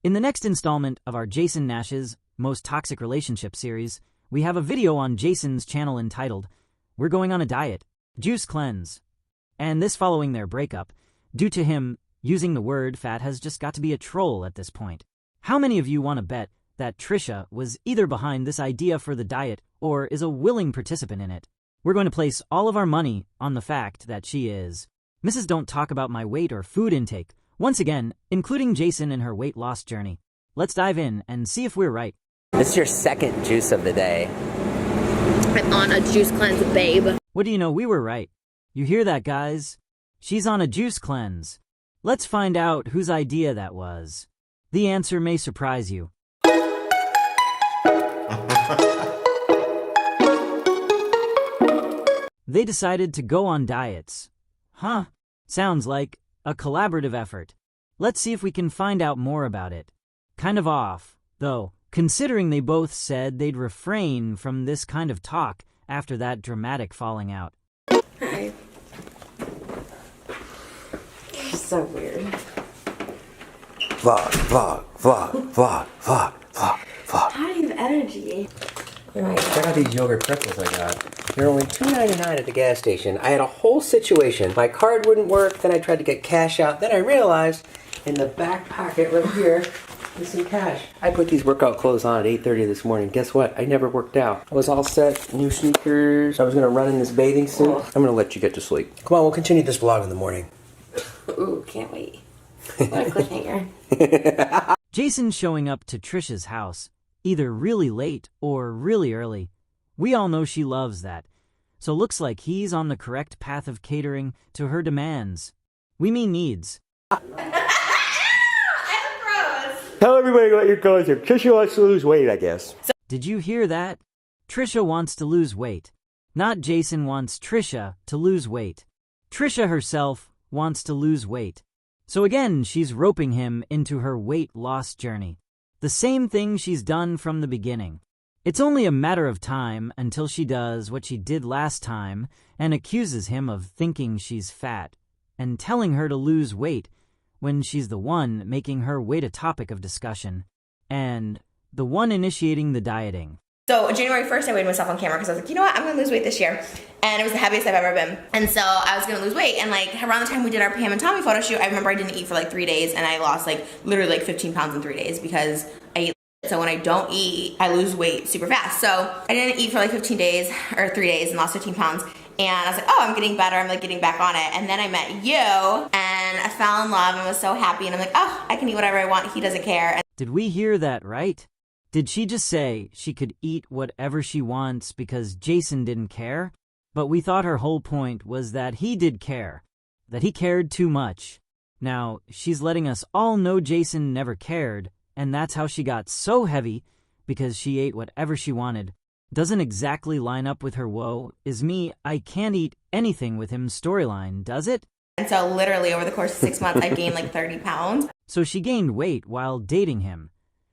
In the next installment of our Jason Nash's Most Toxic Relationship series, we have a video on Jason's channel entitled, "We're Going on a Diet, Juice Cleanse." And this following their breakup, due to him using the word fat has just got to be a troll at this point. How many of you want to bet that Trisha was either behind this idea for the diet or is a willing participant in it? We're going to place all of our money on the fact that she is. Mrs. Don't talk about my weight or food intake, once again, including Jason in her weight loss journey. Let's dive in and see if we're right. This is your second juice of the day. I'm on a juice cleanse, babe. What do you know? We were right. You hear that, guys? She's on a juice cleanse. Let's find out whose idea that was. The answer may surprise you. They decided to go on diets. Huh? Sounds like a collaborative effort. Let's see if we can find out more about it. Kind of off, though, considering they both said they'd refrain from this kind of talk after that dramatic falling out. Hi. You're so weird. Vlog. How do you have energy? Alright, check out these yogurt pretzels I got. They're only $2.99 at the gas station. I had a whole situation. My card wouldn't work, then I tried to get cash out. Then I realized in the back pocket right here, there's some cash. I put these workout clothes on at 8:30 this morning. Guess what? I never worked out. I was all set, new sneakers. I was gonna run in this bathing suit. I'm gonna let you get to sleep. Come on, we'll continue this vlog in the morning. Ooh, can't wait. What a cliffhanger. Jason showing up to Trisha's house, either really late or really early. We all know she loves that, so looks like he's on the correct path of catering to her demands. We mean needs. I'm gross. Tell everybody what you're going through. Trisha wants to lose weight, I guess. Did you hear that? Trisha wants to lose weight. Not Jason wants Trisha to lose weight. Trisha herself wants to lose weight. So again, she's roping him into her weight loss journey. The same thing she's done from the beginning. It's only a matter of time until she does what she did last time and accuses him of thinking she's fat and telling her to lose weight when she's the one making her weight a topic of discussion and the one initiating the dieting. So January 1st, I weighed myself on camera because I was like, you know what, I'm going to lose weight this year. And it was the heaviest I've ever been. And so I was going to lose weight. And like around the time we did our Pam and Tommy photo shoot, I remember I didn't eat for like 3 days and I lost like literally like 15 pounds in 3 days because I ate. So when I don't eat, I lose weight super fast. So I didn't eat for like 15 days or 3 days and lost 15 pounds. And I was like, oh, I'm getting better. I'm like getting back on it. And then I met you and I fell in love and was so happy. And I'm like, oh, I can eat whatever I want. He doesn't care. And Did we hear that right? Did she just say she could eat whatever she wants because Jason didn't care? But we thought her whole point was that he did care, that he cared too much. Now, she's letting us all know Jason never cared, and that's how she got so heavy, because she ate whatever she wanted. Doesn't exactly line up with her woe is me, I can't eat anything with him storyline, does it? And so literally over the course of 6 months, I gained like 30 pounds. So she gained weight while dating him.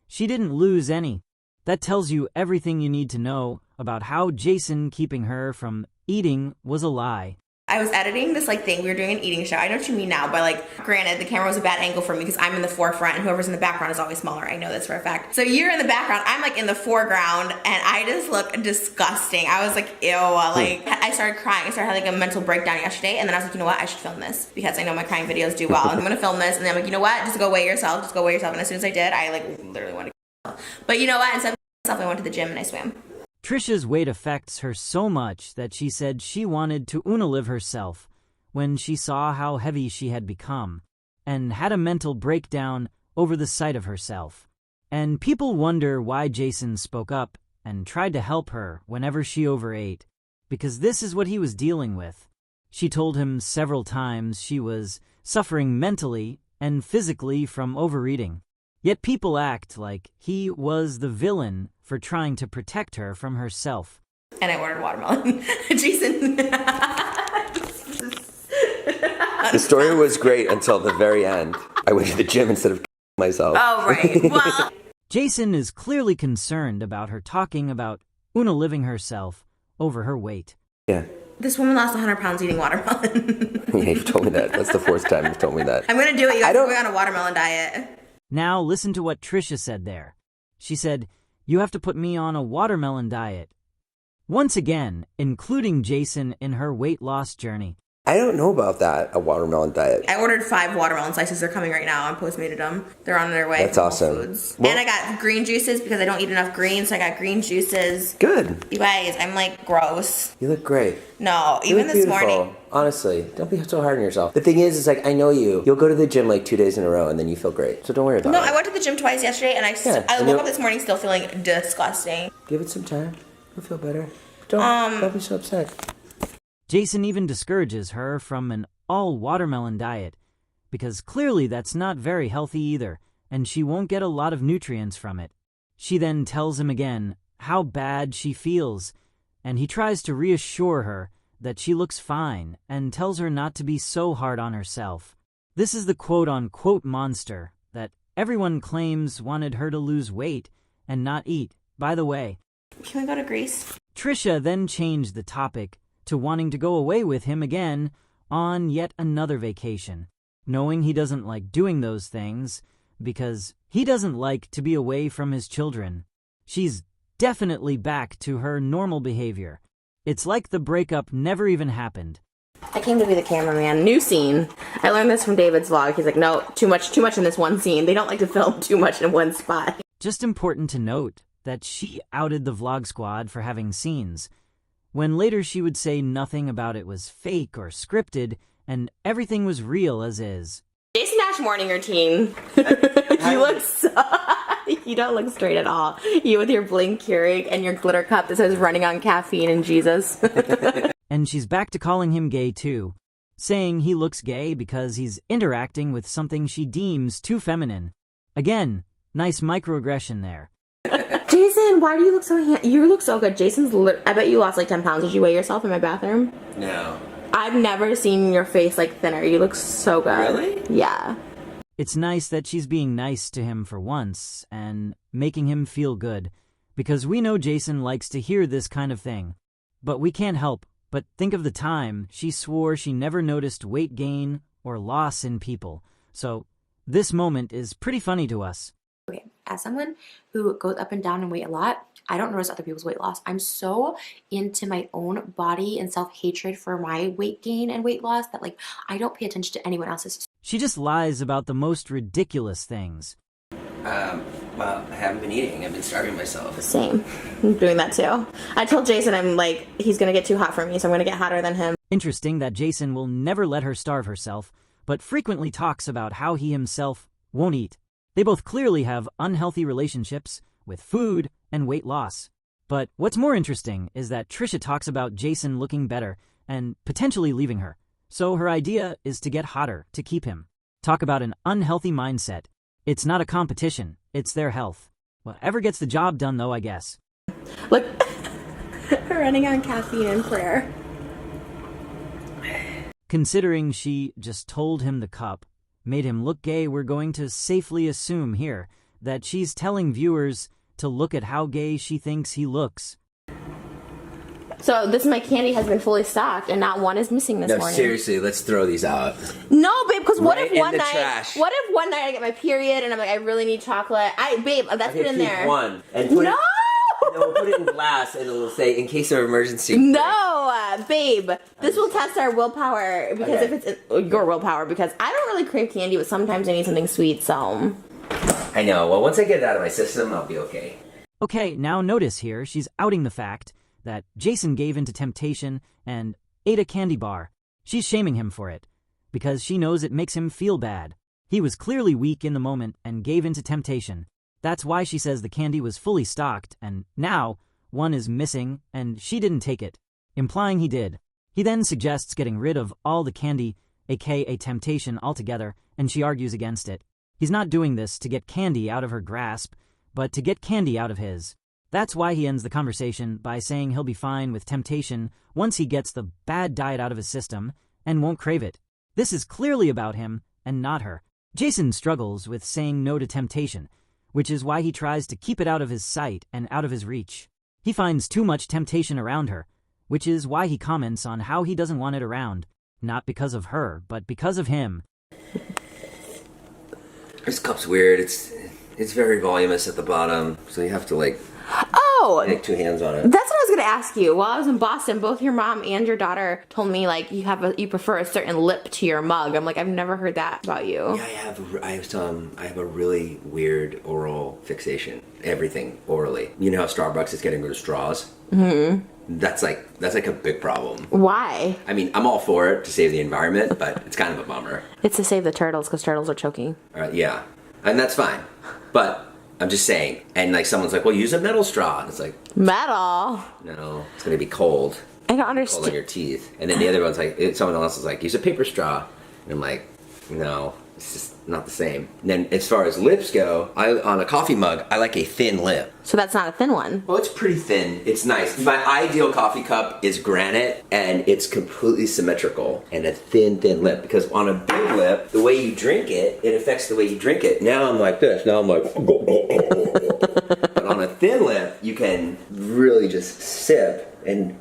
She didn't lose any. That tells you everything you need to know about how Jason keeping her from eating was a lie. I was editing this like thing. We were doing an eating show. I know what you mean now, but like granted, the camera was a bad angle for me because I'm in the forefront and whoever's in the background is always smaller. I know this for a fact. So you're in the background. I'm like in the foreground and I just look disgusting. I was like, ew. Like I started crying. I started having like a mental breakdown yesterday and then I was like, you know what? I should film this because I know my crying videos do well. And I'm going to film this and then I'm like, you know what? Just go weigh yourself. Just go weigh yourself. And as soon as I did, I like literally wanted to kill myself. But you know what? Instead of myself, I went to the gym and I swam. Trisha's weight affects her so much that she said she wanted to unalive herself when she saw how heavy she had become, and had a mental breakdown over the sight of herself. And people wonder why Jason spoke up and tried to help her whenever she overate, because this is what he was dealing with. She told him several times she was suffering mentally and physically from overeating. Yet people act like he was the villain for trying to protect her from herself. And I ordered watermelon. Jason. The story was great until the very end. I went to the gym instead of myself. Oh, right. Well. Jason is clearly concerned about her talking about unaliving herself over her weight. Yeah. This woman lost 100 pounds eating watermelon. Yeah, you've told me that. That's the fourth time you've told me that. I'm going to do it. You guys are going on a watermelon diet. Now listen to what Trisha said there. She said, "You have to put me on a watermelon diet." Once again, including Jason in her weight loss journey. I don't know about that, a watermelon diet. I ordered 5 watermelon slices. They're coming right now. I Postmated them. They're on their way. That's awesome. Foods. Well, and I got green juices because I don't eat enough greens, so I got green juices. Good. You guys, I'm like gross. You look great. No, You even look this beautiful. morning. Honestly, don't be so hard on yourself. The thing is like, I know you. You'll go to the gym like 2 days in a row and then you feel great. So don't worry about No, it. I went to the gym twice yesterday and I woke up this morning still feeling disgusting. Give it some time. You'll feel better. Don't be so upset. Jason even discourages her from an all-watermelon diet, because clearly that's not very healthy either, and she won't get a lot of nutrients from it. She then tells him again how bad she feels, and he tries to reassure her that she looks fine and tells her not to be so hard on herself. This is the quote-unquote monster that everyone claims wanted her to lose weight and not eat, by the way. Can we go to Greece? Trisha then changed the topic to wanting to go away with him again on yet another vacation, knowing he doesn't like doing those things because he doesn't like to be away from his children. She's definitely back to her normal behavior. It's like the breakup never even happened. I came to be the cameraman. New scene. I learned this from David's vlog. He's like, no, too much in this one scene. They don't like to film too much in one spot. Just important to note that she outed the vlog squad for having scenes, when later she would say nothing about it was fake or scripted, and everything was real as is. Jason Nash morning routine. You don't look straight at all. You with your bling Keurig and your glitter cup that says running on caffeine and Jesus. And she's back to calling him gay too, saying he looks gay because he's interacting with something she deems too feminine. Again, nice microaggression there. Jason, why do you look so you look so good. I bet you lost like 10 pounds. Did you weigh yourself in my bathroom? No. I've never seen your face like thinner. You look so good. Really? Yeah. It's nice that she's being nice to him for once and making him feel good, because we know Jason likes to hear this kind of thing. But we can't help but think of the time she swore she never noticed weight gain or loss in people. So this moment is pretty funny to us. Okay, as someone who goes up and down in weight a lot, I don't notice other people's weight loss. I'm so into my own body and self-hatred for my weight gain and weight loss that like I don't pay attention to anyone else's. She just lies about the most ridiculous things. Well, I haven't been eating. I've been starving myself. Same. I'm doing that too. I told Jason I'm like, he's gonna get too hot for me, so I'm gonna get hotter than him. Interesting that Jason will never let her starve herself, but frequently talks about how he himself won't eat. They both clearly have unhealthy relationships with food and weight loss. But what's more interesting is that Trisha talks about Jason looking better and potentially leaving her. So her idea is to get hotter to keep him. Talk about an unhealthy mindset. It's not a competition, it's their health. Whatever gets the job done though, I guess. Look, running on caffeine and prayer. Considering she just told him the cup made him look gay, we're going to safely assume here that she's telling viewers to look at how gay she thinks he looks. So my candy has been fully stocked and not one is missing this morning. No, seriously, let's throw these out. No, babe, because what Right if one in the night trash. What if one night I get my period and I'm like, I really need chocolate? Babe, that's Okay, been in keep there. one. And put No! No, put it in glass and it'll say, in case of emergency. No, babe. This will test our willpower because Okay. if it's your willpower, because I don't really crave candy, but sometimes I need something sweet, so. I know. Well, once I get it out of my system, I'll be okay. Okay, now notice here she's outing the fact that Jason gave into temptation and ate a candy bar. She's shaming him for it because she knows it makes him feel bad. He was clearly weak in the moment and gave into temptation. That's why she says the candy was fully stocked and now one is missing and she didn't take it, implying he did. He then suggests getting rid of all the candy, aka temptation, altogether, and she argues against it. He's not doing this to get candy out of her grasp, but to get candy out of his. That's why he ends the conversation by saying he'll be fine with temptation once he gets the bad diet out of his system and won't crave it. This is clearly about him and not her. Jason struggles with saying no to temptation, which is why he tries to keep it out of his sight and out of his reach. He finds too much temptation around her, which is why he comments on how he doesn't want it around, not because of her, but because of him. This cup's weird. It's very voluminous at the bottom, so you have to like make 2 hands on it. That's what I was gonna ask you. While I was in Boston, both your mom and your daughter told me like you prefer a certain lip to your mug. I'm like, I've never heard that about you. Yeah, I have a really weird oral fixation. Everything orally. You know how Starbucks is getting rid of straws? Mm-hmm. That's like a big problem. Why? I mean, I'm all for it to save the environment, but it's kind of a bummer. It's to save the turtles because turtles are choking. Yeah, and that's fine. But I'm just saying. And like someone's like, well, use a metal straw. And it's like, metal? No, it's going to be cold. I don't understand. Cold on your teeth. And then the other one's like, someone else is like, use a paper straw. And I'm like, no, it's just not the same. And then as far as lips go, on a coffee mug, I like a thin lip. So that's not a thin one. Well, it's pretty thin. It's nice. My ideal coffee cup is granite, and it's completely symmetrical and a thin lip. Because on a big lip, the way you drink it, it affects the way you drink it. Now I'm like this. Now I'm like... But on a thin lip, you can really just sip and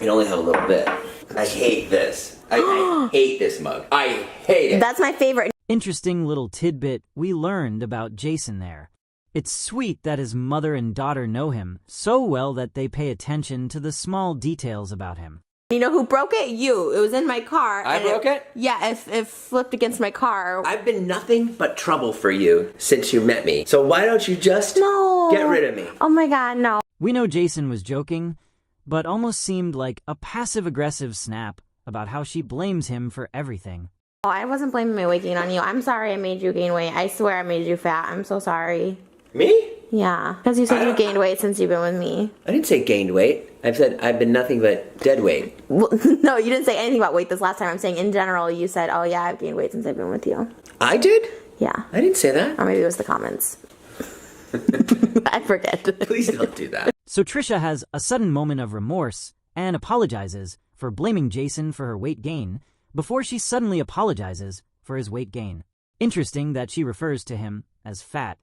only have a little bit. I hate this. I hate this mug. I hate it. That's my favorite. Interesting little tidbit we learned about Jason there. It's sweet that his mother and daughter know him so well that they pay attention to the small details about him. You know who broke it? You. It was in my car. I broke it? Yeah, it flipped against my car. I've been nothing but trouble for you since you met me. So why don't you just get rid of me? Oh my God, no. We know Jason was joking, but almost seemed like a passive-aggressive snap about how she blames him for everything. Oh, I wasn't blaming my weight gain on you. I'm sorry I made you gain weight. I swear I made you fat. I'm so sorry. Me? Yeah, because you said you gained weight since you've been with me. I didn't say gained weight. I've said I've been nothing but dead weight. Well, no, you didn't say anything about weight this last time. I'm saying in general, you said, oh yeah, I've gained weight since I've been with you. I did? Yeah. I didn't say that. Or maybe it was the comments. I forget. Please don't do that. So Trisha has a sudden moment of remorse and apologizes for blaming Jason for her weight gain before she suddenly apologizes for his weight gain. Interesting that she refers to him as fat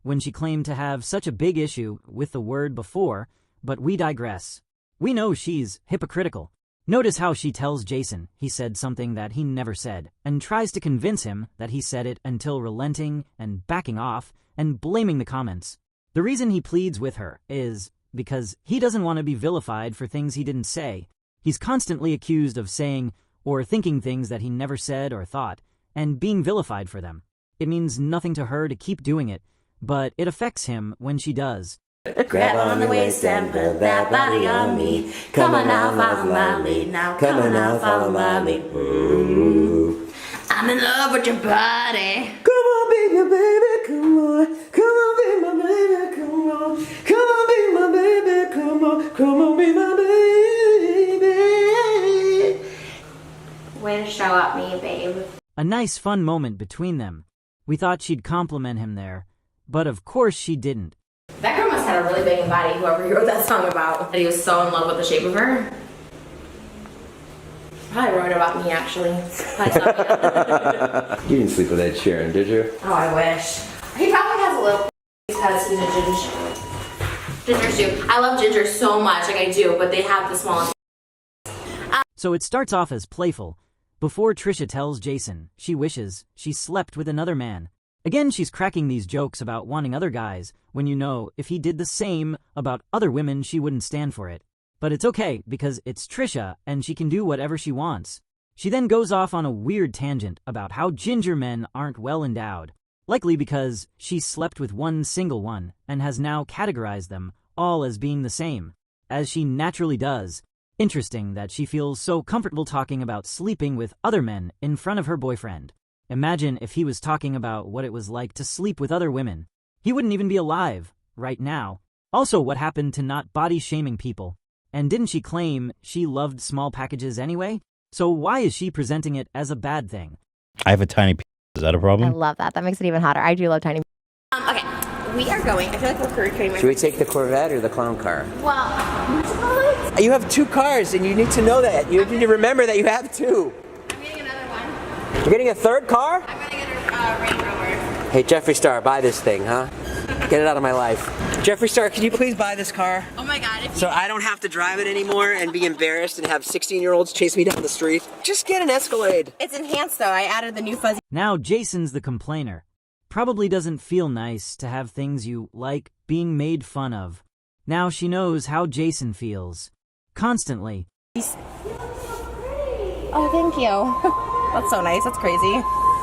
when she claimed to have such a big issue with the word before, but we digress. We know she's hypocritical. Notice how she tells Jason he said something that he never said and tries to convince him that he said it until relenting and backing off and blaming the comments. The reason he pleads with her is because he doesn't want to be vilified for things he didn't say. He's constantly accused of saying or thinking things that he never said or thought, and being vilified for them. It means nothing to her to keep doing it, but it affects him when she does. Grab on the waist and put that body on me. Come on now, follow my lead. Now come on now, follow my lead. Ooh. I'm in love with your body. Come on, be my baby, come on. Come on, be my baby, come on. Come on, be my baby, come on. Come on, be my baby. Way to show up me, babe. A nice fun moment between them. We thought she'd compliment him there, but of course she didn't. That girl must have had a really big body, whoever he wrote that song about. That he was so in love with the shape of her. Probably wrote about me, actually. Probably saw me. You didn't sleep with Ed Sheeran, did you? Oh, I wish. He probably has a little because he's a ginger. Gingers do. I love ginger so much, like I do, but they have the smallest. So it starts off as playful, before Trisha tells Jason she wishes she slept with another man. Again, she's cracking these jokes about wanting other guys, when you know if he did the same about other women she wouldn't stand for it. But it's okay, because it's Trisha, and she can do whatever she wants. She then goes off on a weird tangent about how ginger men aren't well endowed, likely because she slept with one single one, and has now categorized them all as being the same, as she naturally does. Interesting that she feels so comfortable talking about sleeping with other men in front of her boyfriend. Imagine if he was talking about what it was like to sleep with other women. He wouldn't even be alive right now. Also, what happened to not body-shaming people? And didn't she claim she loved small packages anyway? So why is she presenting it as a bad thing? I have a tiny penis. Is that a problem? I love that. That makes it even hotter. I do love tiny. Okay, we are going. I feel like we're recording. Should we take the Corvette or the clown car? Well, You have two cars, and you need to know that. You need to remember that you have two. I'm getting another one. You're getting a third car? I'm gonna get a Range Rover. Hey, Jeffree Star, buy this thing, huh? Get it out of my life. Jeffree Star, can you please buy this car? Oh my God. So I don't have to drive it anymore and be embarrassed and have 16-year-olds chase me down the street. Just get an Escalade. It's enhanced though. I added the new fuzzy. Now Jason's the complainer. Probably doesn't feel nice to have things you like being made fun of. Now she knows how Jason feels. Constantly. Oh, thank you. That's so nice. That's crazy.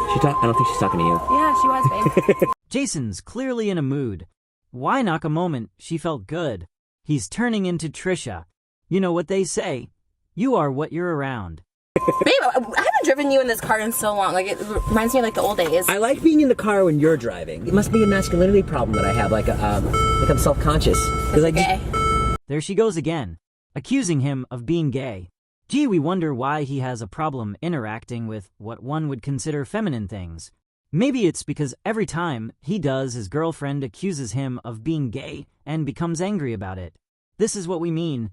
I don't think she's talking to you. Yeah, she was, babe. Jason's clearly in a mood. Why knock a moment she felt good? He's turning into Trisha. You know what they say. You are what you're around. Babe, I haven't driven you in this car in so long. Like, it reminds me of like the old days. I like being in the car when you're driving. It must be a masculinity problem that I have, like I'm self-conscious. Okay. There she goes again, accusing him of being gay. Gee, we wonder why he has a problem interacting with what one would consider feminine things. Maybe it's because every time he does, his girlfriend accuses him of being gay and becomes angry about it. This is what we mean,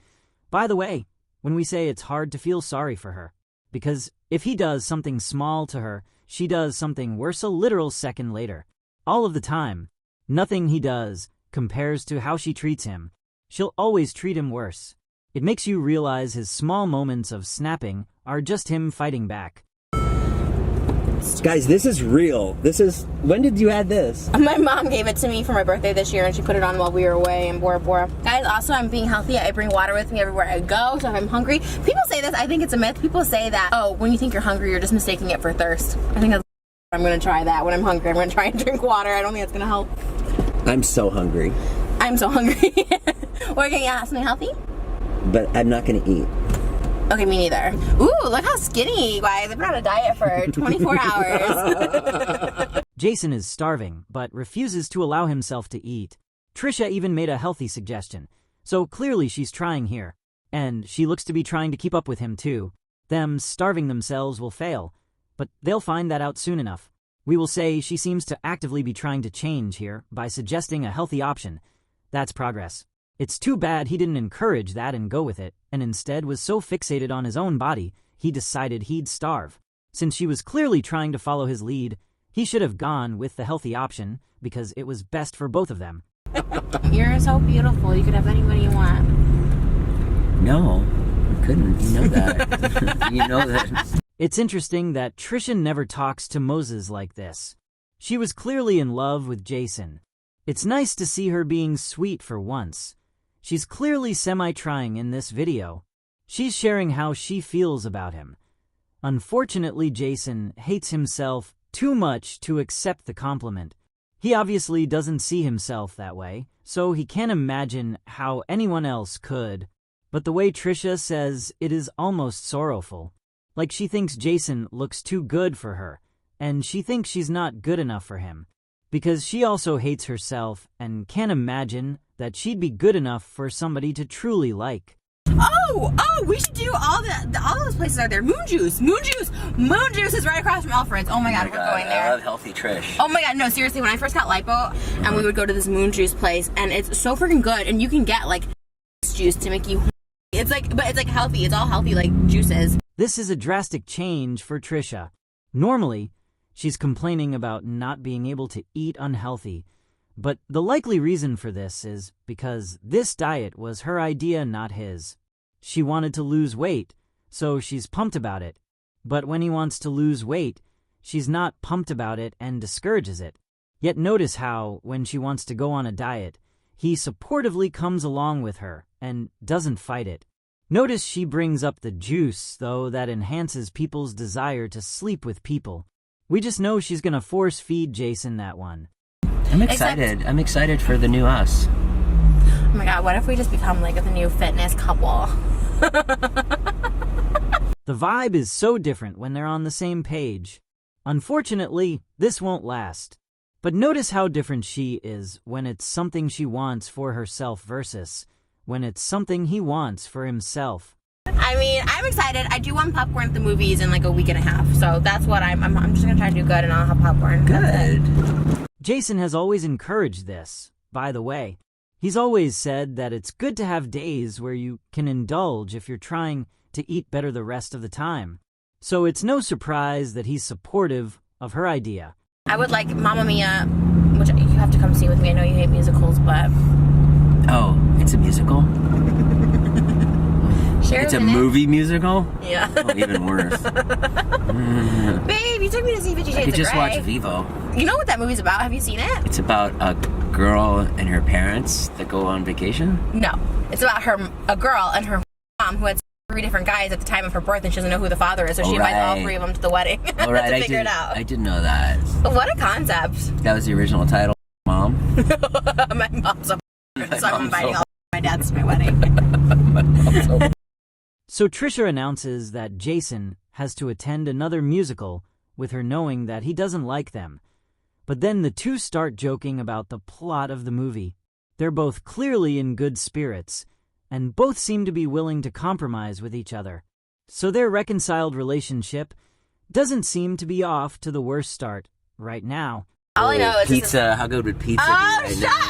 by the way, when we say it's hard to feel sorry for her. Because if he does something small to her, she does something worse a literal second later. All of the time. Nothing he does compares to how she treats him. She'll always treat him worse. It makes you realize his small moments of snapping are just him fighting back. Guys, this is real. When did you add this? My mom gave it to me for my birthday this year, and she put it on while we were away in Bora Bora. Guys, also, I'm being healthy. I bring water with me everywhere I go, so if I'm hungry, people say this, I think it's a myth. People say that, oh, when you think you're hungry, you're just mistaking it for thirst. I think that's I'm gonna try that when I'm hungry. I'm gonna try and drink water. I don't think that's gonna help. I'm so hungry. I'm so hungry. We're gonna eat something healthy? But I'm not gonna eat. Okay, me neither. Ooh, look how skinny, guys. I've been on a diet for 24 hours. Jason is starving, but refuses to allow himself to eat. Trisha even made a healthy suggestion, so clearly she's trying here. And she looks to be trying to keep up with him too. Them starving themselves will fail, but they'll find that out soon enough. We will say she seems to actively be trying to change here by suggesting a healthy option. That's progress. It's too bad he didn't encourage that and go with it, and instead was so fixated on his own body, he decided he'd starve. Since she was clearly trying to follow his lead, he should have gone with the healthy option, because it was best for both of them. You're so beautiful. You could have anybody you want. No, I couldn't. You know that. You know that. It's interesting that Trisha never talks to Moses like this. She was clearly in love with Jason. It's nice to see her being sweet for once. She's clearly semi-trying in this video. She's sharing how she feels about him. Unfortunately, Jason hates himself too much to accept the compliment. He obviously doesn't see himself that way, so he can't imagine how anyone else could. But the way Trisha says it is almost sorrowful. Like she thinks Jason looks too good for her, and she thinks she's not good enough for him. Because she also hates herself and can't imagine that she'd be good enough for somebody to truly like. Oh, we should do all those places are there. Moon Juice is right across from Alfred's. Oh my god, we're going there. I love healthy Trish. Oh my god, no, seriously, when I first got lipo, and we would go to this Moon Juice place, and it's so freaking good, and you can get like juice to make you. It's like healthy. It's all healthy like juices. This is a drastic change for Trisha. Normally, she's complaining about not being able to eat unhealthy. But the likely reason for this is because this diet was her idea, not his. She wanted to lose weight, so she's pumped about it. But when he wants to lose weight, she's not pumped about it and discourages it. Yet notice how, when she wants to go on a diet, he supportively comes along with her and doesn't fight it. Notice she brings up the juice, though, that enhances people's desire to sleep with people. We just know she's gonna force feed Jason that one. I'm excited. I'm excited for the new us. Oh my god, what if we just become like the new fitness couple? The vibe is so different when they're on the same page. Unfortunately, this won't last. But notice how different she is when it's something she wants for herself versus when it's something he wants for himself. I mean, I'm excited. I do want popcorn at the movies in like a week and a half, so that's what I'm just gonna try to do good, and I'll have popcorn. Good. Jason has always encouraged this, by the way. He's always said that it's good to have days where you can indulge if you're trying to eat better the rest of the time. So it's no surprise that he's supportive of her idea. I would like Mamma Mia, which you have to come see with me. I know you hate musicals, but... Oh, it's a musical? It's a movie musical? Yeah. Oh, even worse. Babe, you took me to see 50 Shades of Grey. I could just watch Vivo. You know what that movie's about? Have you seen it? It's about a girl and her parents that go on vacation? No. It's about a girl and her mom who had 3 different guys at the time of her birth, and she doesn't know who the father is, so she invites all 3 of them to the wedding to figure it out. I did know that. What a concept. That was the original title, Mom. My mom's so so I'm inviting all my dads to my wedding. So Trisha announces that Jason has to attend another musical with her knowing that he doesn't like them. But then the two start joking about the plot of the movie. They're both clearly in good spirits, and both seem to be willing to compromise with each other. So their reconciled relationship doesn't seem to be off to the worst start right now. All I know is pizza. How good would pizza be right now?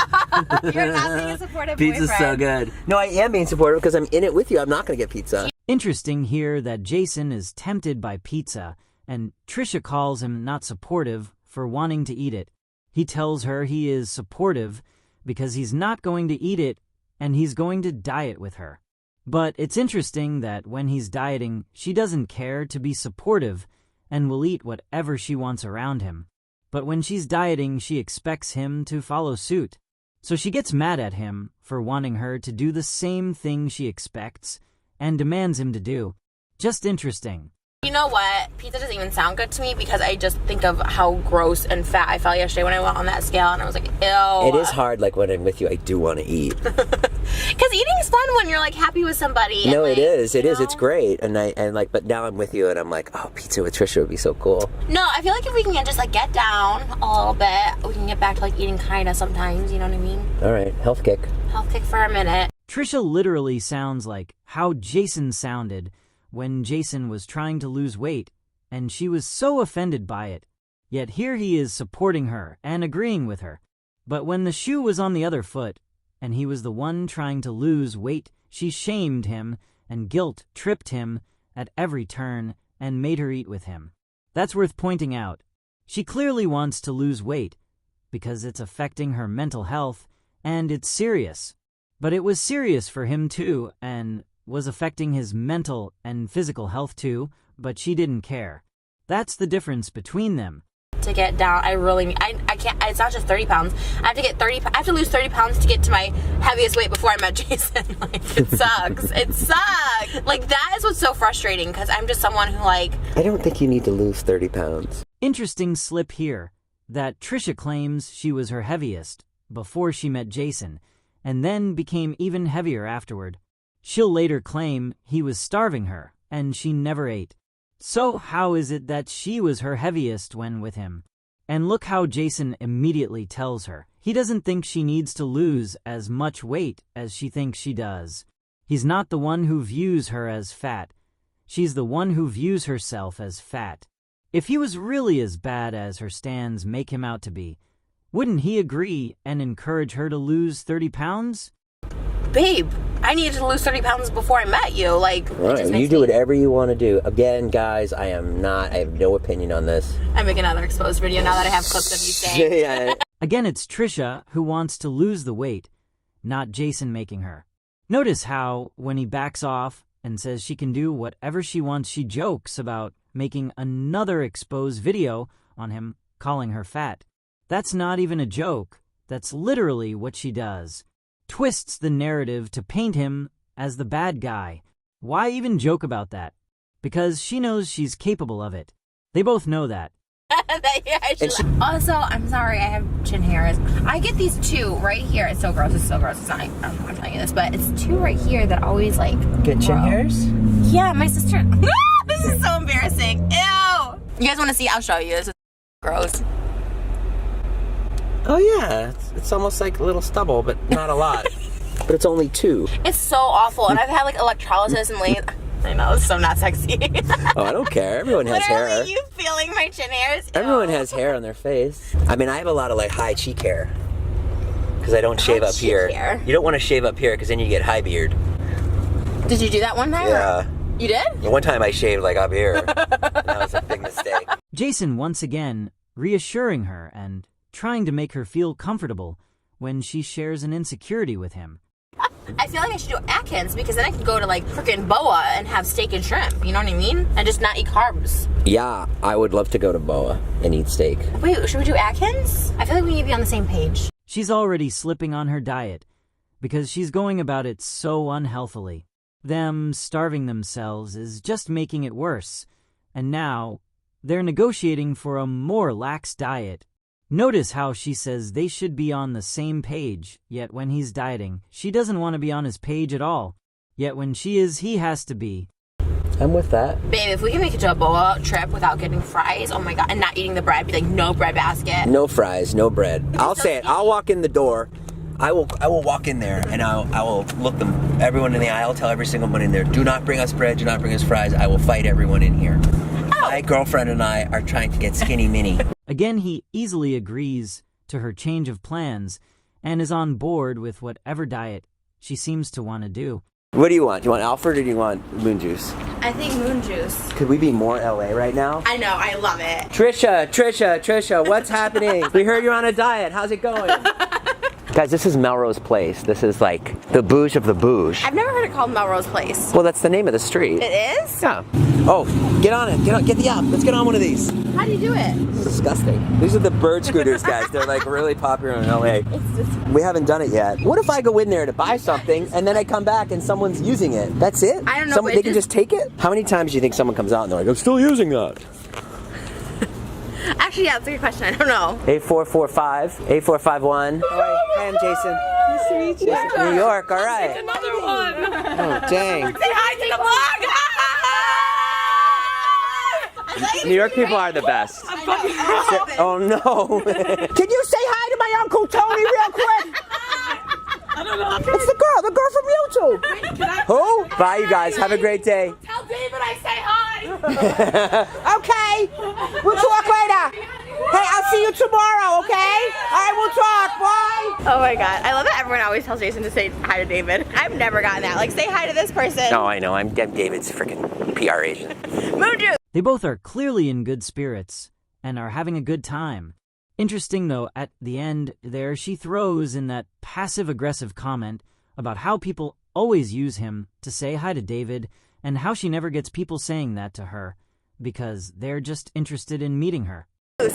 You're not being a supportive Pizza's boyfriend. so good. No, I am being supportive because I'm in it with you. I'm not going to get pizza. Interesting here that Jason is tempted by pizza, and Trisha calls him not supportive for wanting to eat it. He tells her he is supportive because he's not going to eat it and he's going to diet with her. But it's interesting that when he's dieting, she doesn't care to be supportive and will eat whatever she wants around him. But when she's dieting, she expects him to follow suit. So she gets mad at him for wanting her to do the same thing she expects and demands him to do. Just interesting. You know what? Pizza doesn't even sound good to me because I just think of how gross and fat I felt yesterday when I went on that scale, and I was like, ew. It is hard, like when I'm with you, I do want to eat. Because eating is fun when you're like happy with somebody. No, and, it is. It is. know? It's great. But now I'm with you, and I'm like, oh, pizza with Trisha would be so cool. No, I feel like if we can just like get down a little bit, we can get back to like eating kind of sometimes. You know what I mean? All right, health kick. Health kick for a minute. Trisha literally sounds like how Jason sounded when Jason was trying to lose weight, and she was so offended by it. Yet here he is supporting her and agreeing with her. But when the shoe was on the other foot, and he was the one trying to lose weight, she shamed him and guilt-tripped him at every turn and made her eat with him. That's worth pointing out. She clearly wants to lose weight because it's affecting her mental health, and it's serious. But it was serious for him too, and was affecting his mental and physical health too, but she didn't care. That's the difference between them. To get down, I can't, it's not just 30 pounds. I have to lose 30 pounds to get to my heaviest weight before I met Jason. Like, it sucks. It sucks. Like, that is what's so frustrating, because I'm just someone who, like... I don't think you need to lose 30 pounds. Interesting slip here, that Trisha claims she was her heaviest before she met Jason, and then became even heavier afterward. She'll later claim he was starving her, and she never ate. So how is it that she was her heaviest when with him? And look how Jason immediately tells her he doesn't think she needs to lose as much weight as she thinks she does. He's not the one who views her as fat. She's the one who views herself as fat. If he was really as bad as her stands make him out to be, wouldn't he agree and encourage her to lose 30 pounds? Babe, I needed to lose 30 pounds before I met you. Like, right, you do whatever you want to do. Again, guys, I have no opinion on this. I make another exposed video now that I have clips of you saying. Yeah. Again, it's Trisha who wants to lose the weight, not Jason making her. Notice how, when he backs off and says she can do whatever she wants, she jokes about making another exposed video on him, calling her fat. That's not even a joke. That's literally what she does. Twists the narrative to paint him as the bad guy. Why even joke about that? Because she knows she's capable of it. They both know that. Also, I'm sorry, I have chin hairs. I get these two right here. It's so gross. It's so gross. It's not. I'm telling you this, but it's two right here that always like Get chin hairs? Yeah, my sister. This is so embarrassing. Ew. You guys want to see? I'll show you. This is gross. Oh yeah, it's almost like a little stubble, but not a lot. But it's only 2. It's so awful, and I've had like electrolysis and I know, it's so not sexy. Oh, I don't care. Everyone has hair. Literally, you feeling my chin hairs? Ew. Everyone has hair on their face. I mean, I have a lot of like high cheek hair because I don't shave up here. Hair. You don't want to shave up here because then you get high beard. Did you do that one time? Yeah. You did? One time I shaved like up here. That was a big mistake. Jason once again reassuring her and trying to make her feel comfortable when she shares an insecurity with him. I feel like I should do Atkins because then I could go to like frickin' Boa and have steak and shrimp, you know what I mean? And just not eat carbs. Yeah, I would love to go to Boa and eat steak. Wait, should we do Atkins? I feel like we need to be on the same page. She's already slipping on her diet because she's going about it so unhealthily. Them starving themselves is just making it worse, and now they're negotiating for a more lax diet. Notice how she says they should be on the same page, yet when he's dieting, she doesn't want to be on his page at all. Yet when she is, he has to be. I'm with that. Babe, if we can make it to a Boa trip without getting fries, oh my god, and not eating the bread, be like no bread basket. No fries, no bread. I'll say it. I'll walk in the door. I will walk in there and I will look everyone in the aisle, tell every single one in there, do not bring us bread, do not bring us fries. I will fight everyone in here. My girlfriend and I are trying to get skinny mini. Again, he easily agrees to her change of plans and is on board with whatever diet she seems to want to do. What do you want? Do you want Alfred or do you want moon juice? I think moon juice. Could we be more LA right now? I know, I love it. Trisha, what's happening? We heard you're on a diet. How's it going? Guys, this is Melrose Place. This is like the bouge of the bouge. I've never heard it called Melrose Place. Well, that's the name of the street. It is? Yeah. Oh, get on it. Get the app. Let's get on one of these. How do you do it? This is disgusting. These are the bird scooters, guys. They're like really popular in LA. We haven't done it yet. What if I go in there to buy something and then I come back and someone's using it? That's it? I don't know. They can just take it? How many times do you think someone comes out and they're like, I'm still using that? Actually, yeah, that's a good question. I don't know. 8445, 8451. Hi, I'm Jason. Nice to meet you. New York, all right. Another one. Oh, dang. Say hi to the vlog. New York people are the best. Oh, no. Can you say hi to my Uncle Tony real quick? I don't know. It's the girl from YouTube. Who? Bye, you guys. Have a great day. Tell David I say hi. Okay. We'll talk later. Hey, I'll see you tomorrow, okay? All right, we'll talk. Bye. Oh my god. I love that everyone always tells Jason to say hi to David. I've never gotten that. Like, say hi to this person. No, I know. I'm David's freaking PR agent. Moon juice. They both are clearly in good spirits and are having a good time. Interesting, though, at the end there, she throws in that passive-aggressive comment about how people always use him to say hi to David and how she never gets people saying that to her because they're just interested in meeting her. I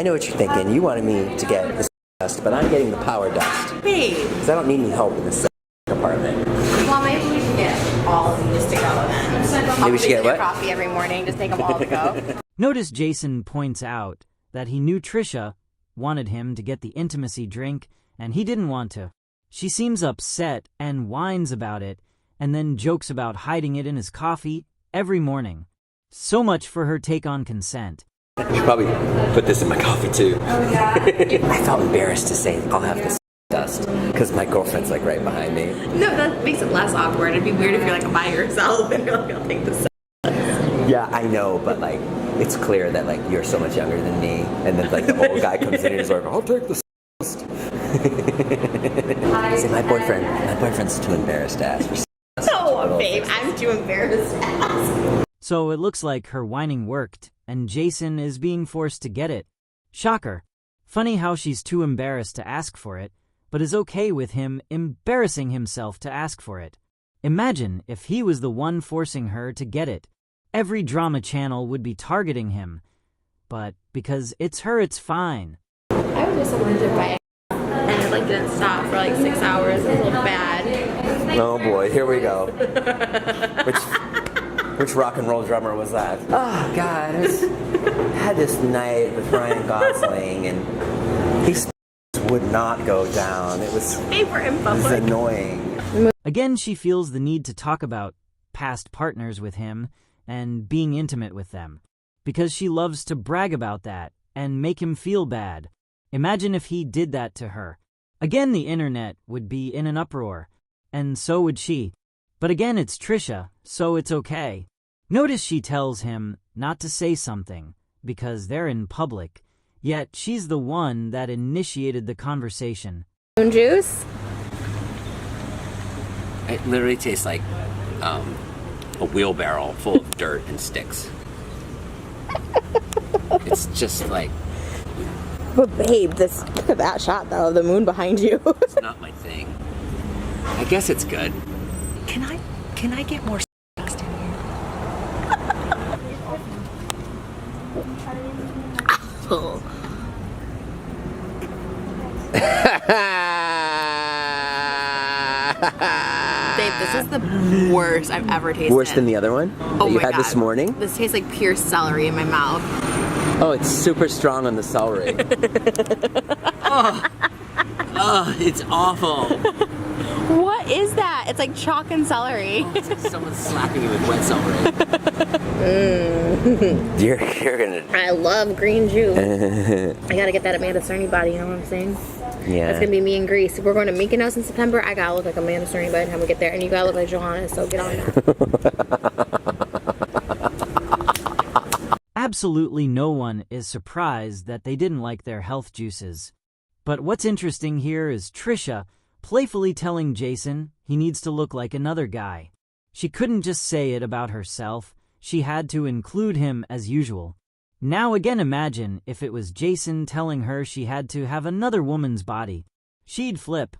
know what you're thinking. You wanted me to get the dust, but I'm getting the power dust. Babe. Because I don't need any help in this apartment. Well, maybe we should get all of them just to go then. Maybe we should get what? Coffee every morning. Just take them all to go. Notice Jason points out that he knew Trisha wanted him to get the intimacy drink, and he didn't want to. She seems upset and whines about it, and then jokes about hiding it in his coffee every morning. So much for her take on consent. I should probably put this in my coffee too. I felt embarrassed to say I'll have this dust because my girlfriend's like right behind me. No, that makes it less awkward. It'd be weird if you're like by yourself and you're like, I'll take this. Yeah, I know, but like it's clear that like you're so much younger than me, and then like the old guy comes in and is like, I'll take this dust. See, my boyfriend's too embarrassed to ask for dust. No, babe, I'm too embarrassed to ask. So it looks like her whining worked, and Jason is being forced to get it. Shocker. Funny how she's too embarrassed to ask for it, but is okay with him embarrassing himself to ask for it. Imagine if he was the one forcing her to get it. Every drama channel would be targeting him. But because it's her, it's fine. I was just allergic by and it like didn't stop for like 6 hours. It was a little bad. Oh boy, here we go. Which rock and roll drummer was that? Oh God, had this night with Ryan Gosling and he would not go down. It was annoying. Again, she feels the need to talk about past partners with him and being intimate with them, because she loves to brag about that and make him feel bad. Imagine if he did that to her. Again, the internet would be in an uproar, and so would she. But again, it's Trisha, so it's okay. Notice she tells him not to say something, because they're in public, yet she's the one that initiated the conversation. Moon juice? It literally tastes like a wheelbarrow full of dirt and sticks. It's just like, But babe, look at that shot though, the moon behind you. it's not my thing. I guess it's good. Can I get more next in here? Oh. Babe, this is the worst I've ever tasted. Worse than the other one Oh that you my had God. this morning? This tastes like pure celery in my mouth. Oh, it's super strong on the celery. Oh, it's awful. What is that? It's like chalk and celery. Oh, it's like someone's slapping you with wet celery. You're gonna. I love green juice. I gotta get that Amanda Cerny body, you know what I'm saying? Yeah. That's gonna be me in Greece. If we're going to Mykonos in September, I gotta look like Amanda Cerny by the time we get there. And you gotta look like Johanna, so get on that. Absolutely no one is surprised that they didn't like their health juices. But what's interesting here is Trisha playfully telling Jason he needs to look like another guy. She couldn't just say it about herself, she had to include him as usual. Now again, imagine if it was Jason telling her she had to have another woman's body. She'd flip.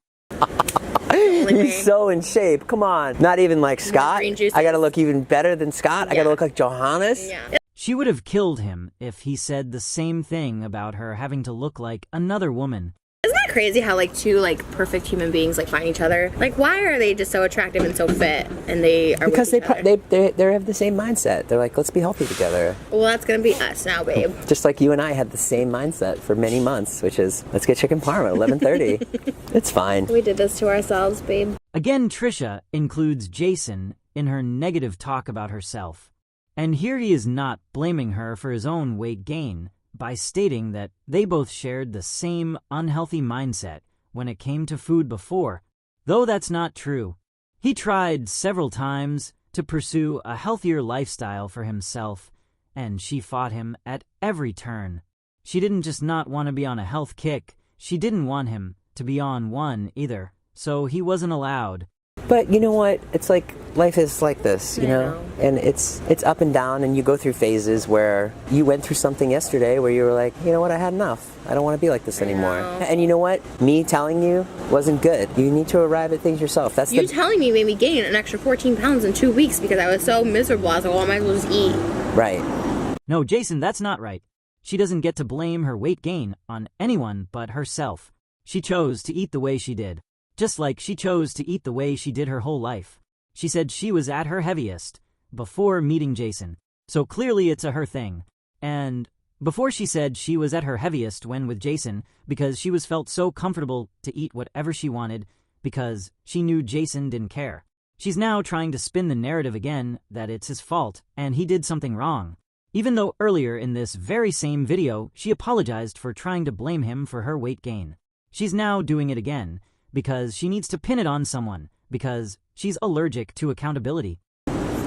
You're so in shape. Come on. Not even like Scott. green juices. I gotta look even better than Scott. I gotta look like Johannes. Yeah. She would have killed him if he said the same thing about her having to look like another woman. Isn't that crazy how like two like perfect human beings like find each other? Like why are they just so attractive and so fit and they are Because with each other? they have the same mindset. They're like, let's be healthy together. Well, that's gonna be us now, babe. Just like you and I had the same mindset for many months, which is let's get chicken parm at 11:30. It's fine. We did this to ourselves, babe. Again, Trisha includes Jason in her negative talk about herself. And here he is not blaming her for his own weight gain by stating that they both shared the same unhealthy mindset when it came to food before, though that's not true. He tried several times to pursue a healthier lifestyle for himself, and she fought him at every turn. She didn't just not want to be on a health kick, she didn't want him to be on one either, so he wasn't allowed. But you know what? It's like life is like this, you know? And it's up and down, and you go through phases where you went through something yesterday where you were like, you know what, I had enough. I don't want to be like this anymore. And you know what? Me telling you wasn't good. You need to arrive at things yourself. That's You telling me made me gain an extra 14 pounds in 2 weeks because I was so miserable. I was like, well, I might as well just eat. Right. No, Jason, that's not right. She doesn't get to blame her weight gain on anyone but herself. She chose to eat the way she did. Just like she chose to eat the way she did her whole life. She said she was at her heaviest before meeting Jason, so clearly it's a her thing. And before she said she was at her heaviest when with Jason because she was felt so comfortable to eat whatever she wanted because she knew Jason didn't care. She's now trying to spin the narrative again that it's his fault and he did something wrong. Even though earlier in this very same video she apologized for trying to blame him for her weight gain. She's now doing it again because she needs to pin it on someone, because she's allergic to accountability.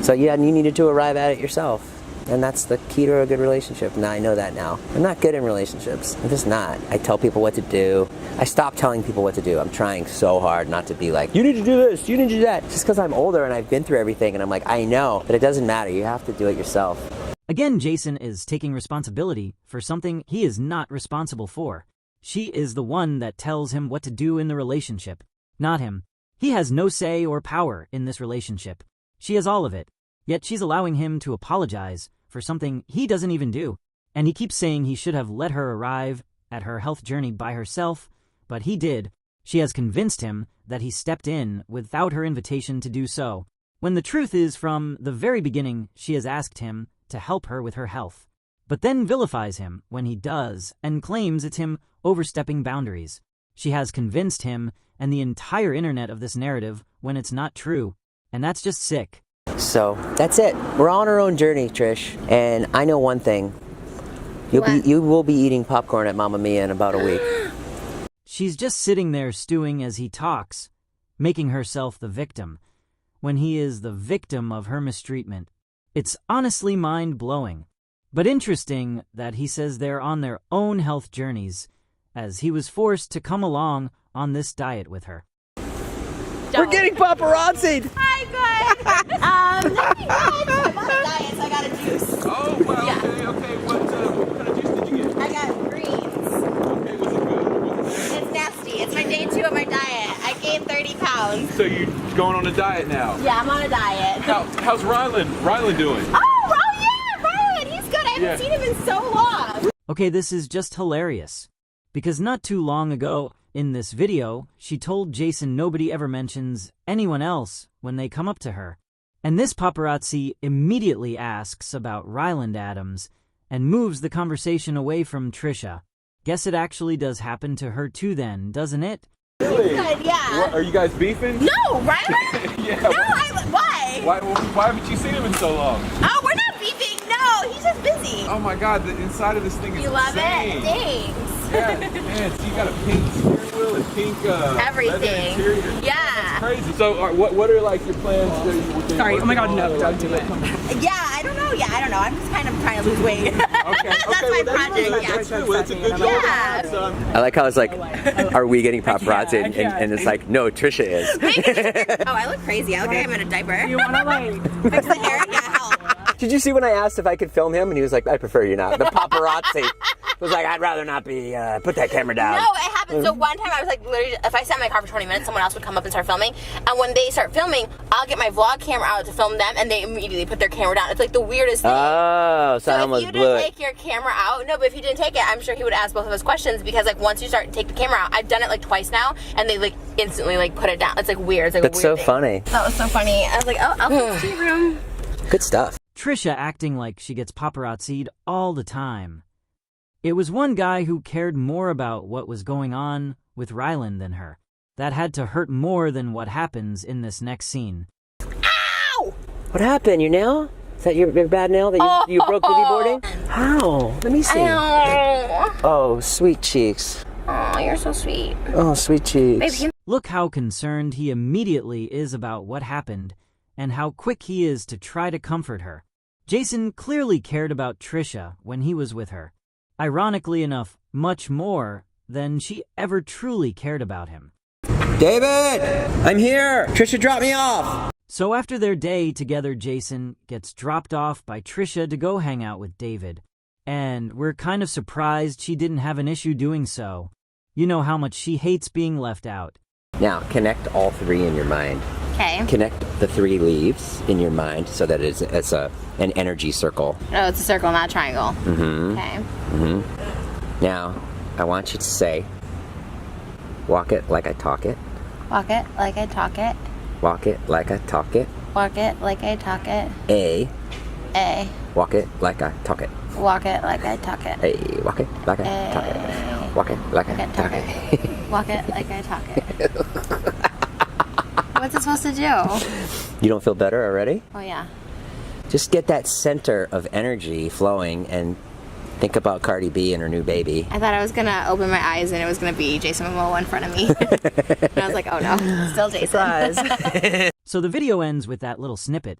So yeah, and you needed to arrive at it yourself. And that's the key to a good relationship. Now I know that now. I'm not good in relationships. I'm just not. I tell people what to do. I stopped telling people what to do. I'm trying so hard not to be like, you need to do this, you need to do that. Just because I'm older and I've been through everything and I'm like, I know, but it doesn't matter. You have to do it yourself. Again, Jason is taking responsibility for something he is not responsible for. She is the one that tells him what to do in the relationship, not him. He has no say or power in this relationship. She has all of it, yet she's allowing him to apologize for something he doesn't even do. And he keeps saying he should have let her arrive at her health journey by herself, but he did. She has convinced him that he stepped in without her invitation to do so, when the truth is from the very beginning she has asked him to help her with her health, but then vilifies him when he does and claims it's him overstepping boundaries. She has convinced him and the entire internet of this narrative when it's not true, and that's just sick. So that's it. We're on our own journey, Trish. And I know one thing. You will be eating popcorn at Mamma Mia in about a week. She's just sitting there stewing as he talks, making herself the victim, when he is the victim of her mistreatment. It's honestly mind-blowing, but interesting that he says they're on their own health journeys, as he was forced to come along on this diet with her. We're getting paparazzi'd. Hi, good. Nothing good. I'm on a diet, so I got a juice. Oh, wow. Yeah. Okay. What kind of juice did you get? I got greens. Okay, was it good? It's nasty. It's my day 2 of my diet. I gained 30 pounds. So you're going on a diet now? Yeah, I'm on a diet. How's Rylan doing? Oh yeah, Rylan. He's good. I haven't seen him in so long. Okay, this is just hilarious. Because not too long ago, in this video, she told Jason nobody ever mentions anyone else when they come up to her. And this paparazzi immediately asks about Ryland Adams and moves the conversation away from Trisha. Guess it actually does happen to her too then, doesn't it? Really? Good, yeah. What, are you guys beefing? No, Rylan? Yeah. No, why? Why haven't you seen him in so long? Oh, we're not beefing. No, he's just busy. Oh my God, the inside of this thing is You love insane. it? Thanks. Yeah, man, so you got a pink steering wheel and pink leather Everything. interior. Yeah. Crazy. So what are like your plans? Sorry, oh my God, no, don't do it. Yeah, I don't know. Yeah, I don't know. I'm just kind of trying to lose weight. That's my project. That's Yeah. good. Well, that's a good goal. Yeah. So, I like how it's like, are we getting paparazzi? And it's like, no, Trisha is. Oh, I look crazy. I look like I'm in a diaper. You want to like... Fix the hair? Yeah, help. Did you see when I asked if I could film him? And he was like, I prefer you not. The paparazzi was like, I'd rather not be, put that camera down. No, it happened. So one time I was like, literally, if I sat in my car for 20 minutes, someone else would come up and start filming. And when they start filming, I'll get my vlog camera out to film them, and they immediately put their camera down. It's like the weirdest thing. Oh, so I if almost you blew didn't it. take your camera out, no, but if you didn't take it, I'm sure he would ask both of us questions, because like once you start to take the camera out, I've done it like twice now, and they like instantly like put it down. It's like weird. It's like That's a weird so thing. funny. That was so funny. I was like, oh, I'll fix your room. Good stuff. Trisha acting like she gets paparazzi'd all the time. It was one guy who cared more about what was going on with Ryland than her. That had to hurt more than what happens in this next scene. Ow! What happened? Your nail? Is that your bad nail that you broke boogie boarding? How? Let me see. Ow. Oh, sweet cheeks. Oh, you're so sweet. Oh, sweet cheeks. Baby, Look how concerned he immediately is about what happened, and how quick he is to try to comfort her. Jason clearly cared about Trisha when he was with her. Ironically enough, much more than she ever truly cared about him. David! I'm here! Trisha dropped me off! So after their day together, Jason gets dropped off by Trisha to go hang out with David. And we're kind of surprised she didn't have an issue doing so. You know how much she hates being left out. Now, connect all three in your mind. okay. Connect the 3 leaves in your mind so that it's an energy circle. Oh, it's a circle, not a triangle. Mm-hmm. Okay. Mm-hmm. Now, I want you to say, walk it like I talk it. Walk it like I talk it. Walk it like I talk it. Walk it like I talk it. A. A. Walk it like I talk it. Walk it like I talk it. A. Walk it like I talk it. Walk it like I talk it. Walk it like I talk it. What's it supposed to do? You don't feel better already? Oh, yeah. Just get that center of energy flowing and think about Cardi B and her new baby. I thought I was gonna open my eyes and it was gonna be Jason Momoa in front of me. And I was like, oh no, still Jason. So the video ends with that little snippet.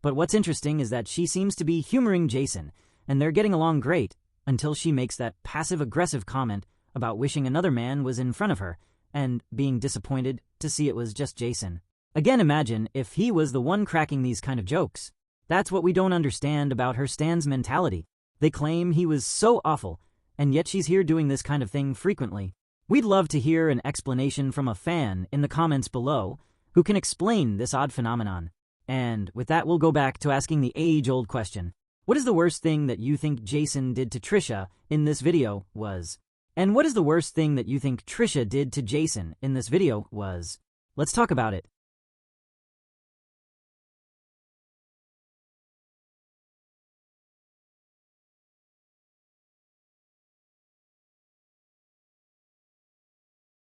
But what's interesting is that she seems to be humoring Jason, and they're getting along great until she makes that passive-aggressive comment about wishing another man was in front of her and being disappointed to see it was just Jason. Again, imagine if he was the one cracking these kind of jokes. That's what we don't understand about her Stan's mentality. They claim he was so awful, and yet she's here doing this kind of thing frequently. We'd love to hear an explanation from a fan in the comments below who can explain this odd phenomenon. And with that, we'll go back to asking the age-old question. What is the worst thing that you think Jason did to Trisha in this video was? And what is the worst thing that you think Trisha did to Jason in this video was? Let's talk about it.